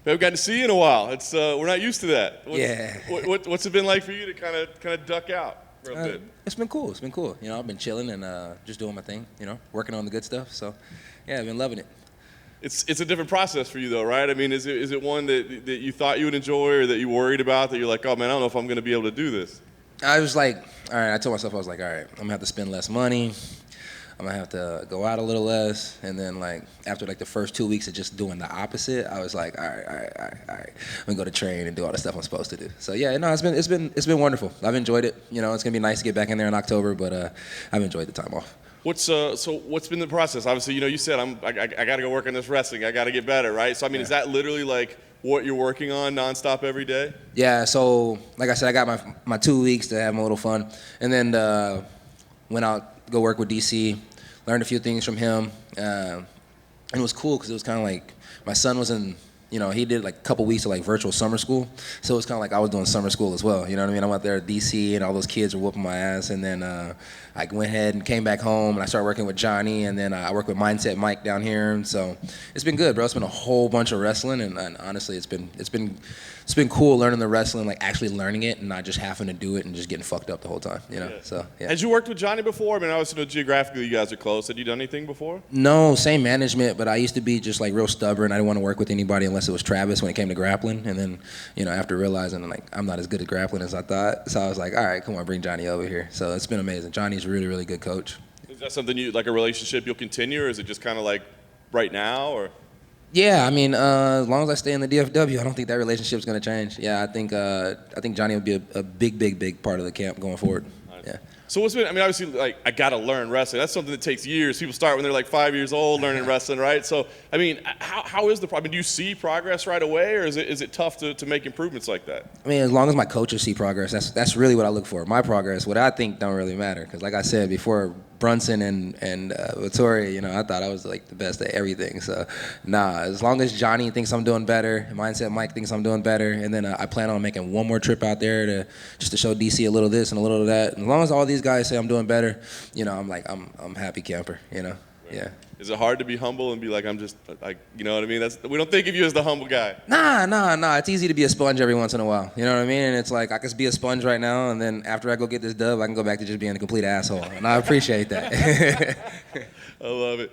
We haven't gotten to see you in a while. It's we're not used to that. Yeah. What's it been like for you to kind of duck out for a bit? It's been cool. It's been cool. You know, I've been chilling and just doing my thing. You know, working on the good stuff. So, yeah, I've been loving it. It's a different process for you though, right? I mean, is it one that you thought you would enjoy or that you worried about that you're like, oh man, I don't know if I'm going to be able to do this? I was like, all right. I told myself I was like, all right, I'm gonna have to spend less money. I'm gonna have to go out a little less, and then like after like the first 2 weeks of just doing the opposite, I was like, all right. I'm gonna go to train and do all the stuff I'm supposed to do. So yeah, no, it's been wonderful. I've enjoyed it. You know, it's gonna be nice to get back in there in October, but I've enjoyed the time off. What's been the process? Obviously, you know, you said I got to go work on this wrestling. I got to get better, right? So I mean, Is that literally like what you're working on nonstop every day? Yeah. So like I said, I got my 2 weeks to have a little fun, and then went out go work with DC. Learned a few things from him, and it was cool because it was kind of like my son was in, you know, he did like a couple weeks of like virtual summer school, so it was kind of like I was doing summer school as well. You know what I mean? I'm out there at DC, and all those kids were whooping my ass, and then I went ahead and came back home, and I started working with Johnny, and then I work with Mindset Mike down here, and so it's been good, bro. It's been a whole bunch of wrestling, and honestly, it's been cool learning the wrestling, like actually learning it, and not just having to do it and just getting fucked up the whole time. You know? Yeah. So yeah. Had you worked with Johnny before? I mean, obviously, geographically, you guys are close. Had you done anything before? No, same management, but I used to be just like real stubborn. I didn't want to work with anybody unless it was Travis when it came to grappling. And then, you know, after realizing like I'm not as good at grappling as I thought, so I was like, all right, come on, bring Johnny over here. So it's been amazing. Johnny's a really, really good coach. Is that something like a relationship you'll continue, or is it just kind of like right now, or? Yeah, I mean, as long as I stay in the DFW, I don't think that relationship's gonna change. Yeah, I think Johnny will be a big part of the camp going forward. Nice. Yeah. So what's been? I mean, obviously, like I gotta learn wrestling. That's something that takes years. People start when they're like 5 years old learning wrestling, right? So I mean, how is the? I mean, do you see progress right away, or is it tough to make improvements like that? I mean, as long as my coaches see progress, that's really what I look for. My progress, what I think, don't really matter. Because like I said before, Brunson and Vittori, you know, I thought I was like the best at everything. So, nah, as long as Johnny thinks I'm doing better, Mindset Mike thinks I'm doing better, and then I plan on making one more trip out there to show DC a little of this and a little of that. And as long as all these guys say I'm doing better, you know, I'm happy camper, you know. Yeah. Is it hard to be humble and be like, I'm just like, you know what I mean? We don't think of you as the humble guy. Nah. It's easy to be a sponge every once in a while. You know what I mean? And it's like I could be a sponge right now, and then after I go get this dub, I can go back to just being a complete asshole, and I appreciate that. I love it.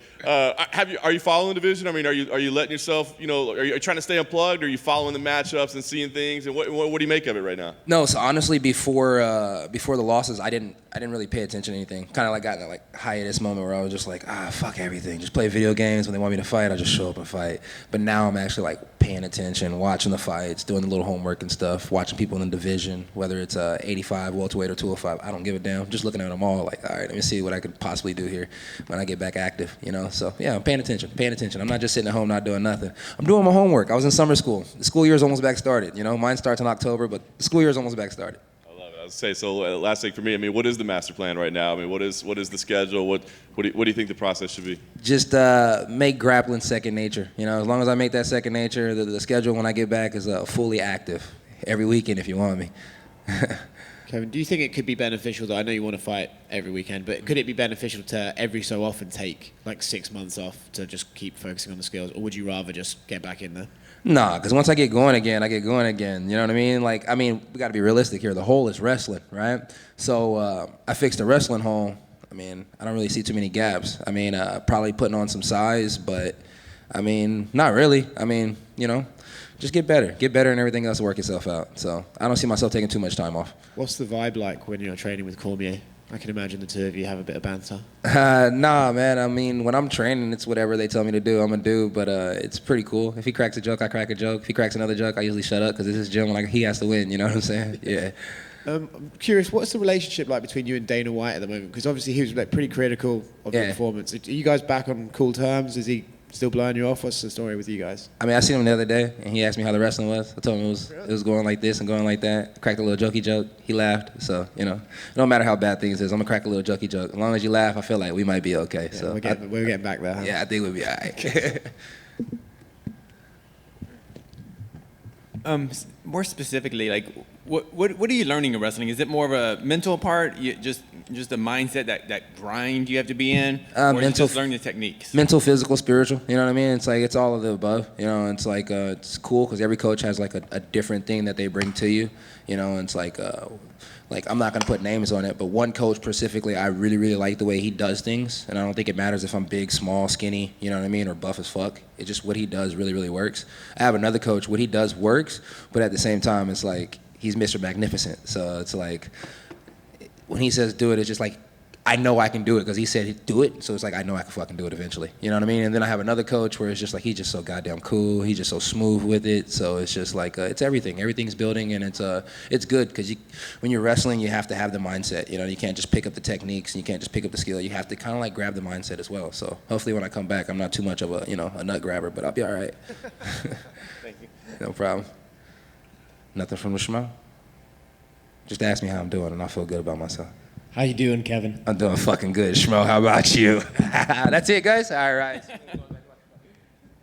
Are you following the division? I mean, are you letting yourself, you know, are you trying to stay unplugged? Or are you following the matchups and seeing things? And what do you make of it right now? No, so honestly, before the losses, I didn't really pay attention to anything. Kind of like got in that like hiatus moment where I was just like, fuck everything. Just play video games. When they want me to fight, I just show up and fight. But now I'm actually like paying attention, watching the fights, doing the little homework and stuff, watching people in the division, whether it's 85, welterweight, or 205. I don't give a damn. Just looking at them all like, all right, let me see what I could possibly do here when I get back active, you know? So yeah, I'm paying attention. I'm not just sitting at home not doing nothing. I'm doing my homework. I was in summer school. The school year's almost back started, you know? Mine starts in October, but the school year's almost back started. Say so. Last thing for me. I mean, what is the master plan right now? I mean, what is the schedule? What do you think the process should be? Just make grappling second nature. You know, as long as I make that second nature, the schedule when I get back is fully active every weekend if you want me. Kevin, do you think it could be beneficial, though? I know you want to fight every weekend, but could it be beneficial to every so often take like 6 months off to just keep focusing on the skills, or would you rather just get back in there? Nah, because once I get going again, I get going again. You know what I mean? Like, I mean, we got to be realistic here. The hole is wrestling, right? So I fixed the wrestling hole. I mean, I don't really see too many gaps. I mean, probably putting on some size, but I mean, not really. I mean, you know, just get better, and everything else will work itself out. So I don't see myself taking too much time off. What's the vibe like when you're training with Cormier? I can imagine the two of you have a bit of banter. Nah, man. I mean, when I'm training, it's whatever they tell me to do, I'm going to do. But it's pretty cool. If he cracks a joke, I crack a joke. If he cracks another joke, I usually shut up because it's his gym. Like, he has to win, you know what I'm saying? Yeah. I'm curious, what's the relationship like between you and Dana White at the moment? Because obviously he was like pretty critical of your performance. Are you guys back on cool terms? Is he still blowing you off? What's the story with you guys? I mean, I seen him the other day, and he asked me how the wrestling was. I told him it was going like this and going like that. Cracked a little jokey joke. He laughed. So, you know, no matter how bad things is, I'm going to crack a little jokey joke. As long as you laugh, I feel like we might be okay. Yeah, so we're getting back there. Huh? Yeah, I think we'll be all right. More specifically, like, what are you learning in wrestling? Is it more of a mental part? You just just the mindset, that grind you have to be in, or is it mental, just learn the techniques? mental, physical, spiritual. You know what I mean? It's like it's all of the above. You know, it's like it's cool because every coach has like a different thing that they bring to you. You know, and it's like I'm not gonna put names on it, but one coach specifically, I really, really like the way he does things, and I don't think it matters if I'm big, small, skinny, you know what I mean, or buff as fuck. It's just what he does really, really works. I have another coach, what he does works, but at the same time, it's like he's Mr. Magnificent. So it's like when he says do it, it's just like I know I can do it because he said he'd do it. So it's like I know I can fucking do it eventually. You know what I mean? And then I have another coach where it's just like he's just so goddamn cool. He's just so smooth with it. So it's just like it's everything. Everything's building, and it's good because when you're wrestling, you have to have the mindset. You know, you can't just pick up the techniques and you can't just pick up the skill. You have to kind of like grab the mindset as well. So hopefully when I come back, I'm not too much of a nut grabber, but I'll be all right. Thank you. No problem. Nothing from the Shmo? Just ask me how I'm doing, and I feel good about myself. How you doing, Kevin? I'm doing fucking good, Shmo. How about you? That's it, guys? All right.